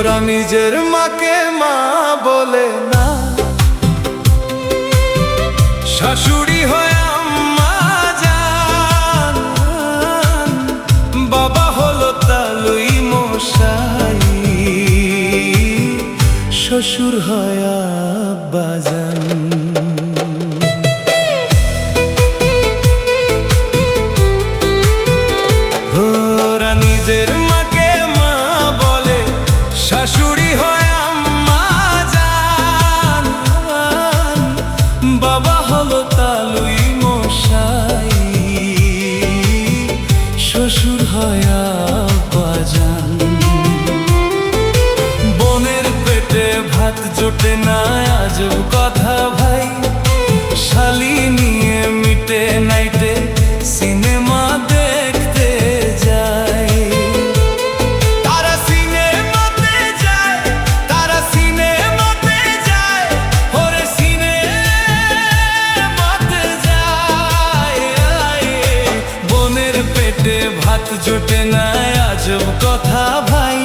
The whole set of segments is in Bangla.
ওরা নিজের মাকে মা বলে না, শাশুড়ি হয় আম্মা জান, বাবা হলো তালুই মশাই, শ্বশুর হয় আব্বা জান। ওরা নিজের মাকে মা বলে, শাশুড়ি হয় আম্মা জান, বাবা হলো তালুই মশাই, শ্বশুর হয় আব্বা জান। বোনের পেটে ভাত জোটে না আজব কথা ভাই, শালি নিয়ে মিটে নাইটে সিনেমা দেখতে যায়। তারা সিনেমাতে যায়, তারা সিনেমাতে যায়, ওরে সিনেমাতে যায়। বোনের পেটে ভাত জোটে না আজব কথা ভাই,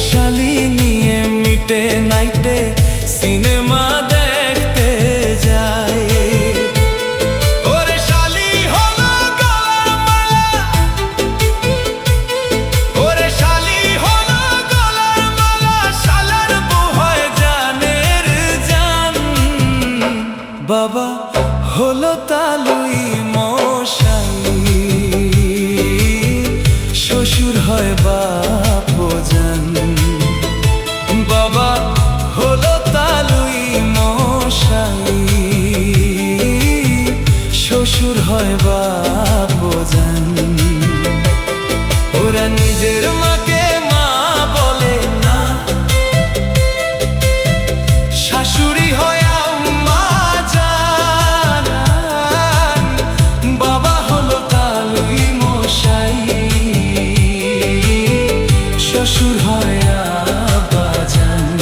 শালি নিয়ে মিটে নাইটে সিনেমা দেখতে যায়। ওরে শালি হলো গলার মালা, ওরে শালি হলো গলার মালা, শালার বউ হয় জানের জান, বাবা হলো তালুই মশাই, শ্বশুর হয় বাপো জান। বাবা হলো তালুই মশাই, শ্বশুর হয় বাপো জান। ওরা নিজের মাকে মা বলে না, শাশুড়ি হয় আম্মা জান, বাবা হলো তালুই মশাই, শ্বশুর হয় আব্বা জান।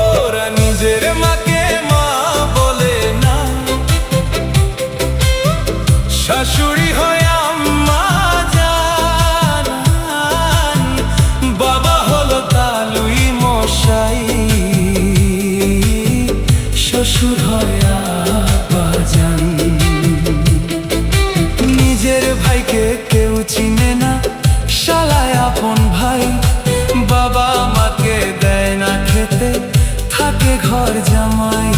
ওরা নিজের মাকে মা বলে না, শাশুড়ি হয় আম্মা জান, বাবা হলো তালুই মশাই, শ্বশুর হয় আব্বা জান। নিজের ভাইকে কেউ চিনে না, শালায় আপন ভাই, বাবা মাকে দেয় না খেতে, থাকে ঘর জামাই।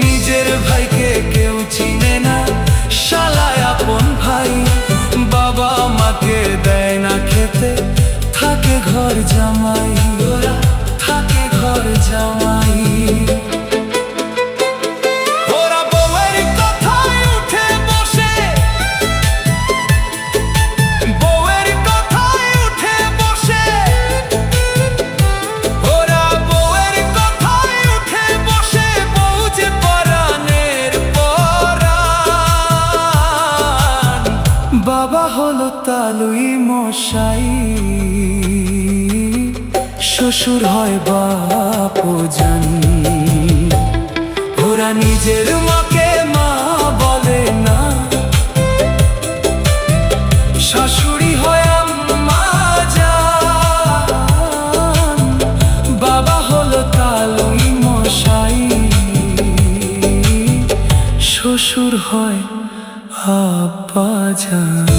নিজের ভাইকে কেউ চিনে না, শালায় আপন ভাই, বাবা মাকে দেয় না খেতে, থাকে ঘর জামাই, থাকে ঘর জামাই। ওরা বউয়ের কথায় উঠে বসে, বউয়ের কথায় উঠে বসে, ওরা বউয়ের কথায় উঠে বসে, বউ যে পরাণের পরাণ, বাবা হলো তালুই মশাই, শ্বশুর হয় বাপো জান। ওরা নিজের মাকে মা বলে না, শাশুড়ি হয় আম্মা জান, বাবা হলো তালুই মশাই, শ্বশুর হয় আব্বা জান।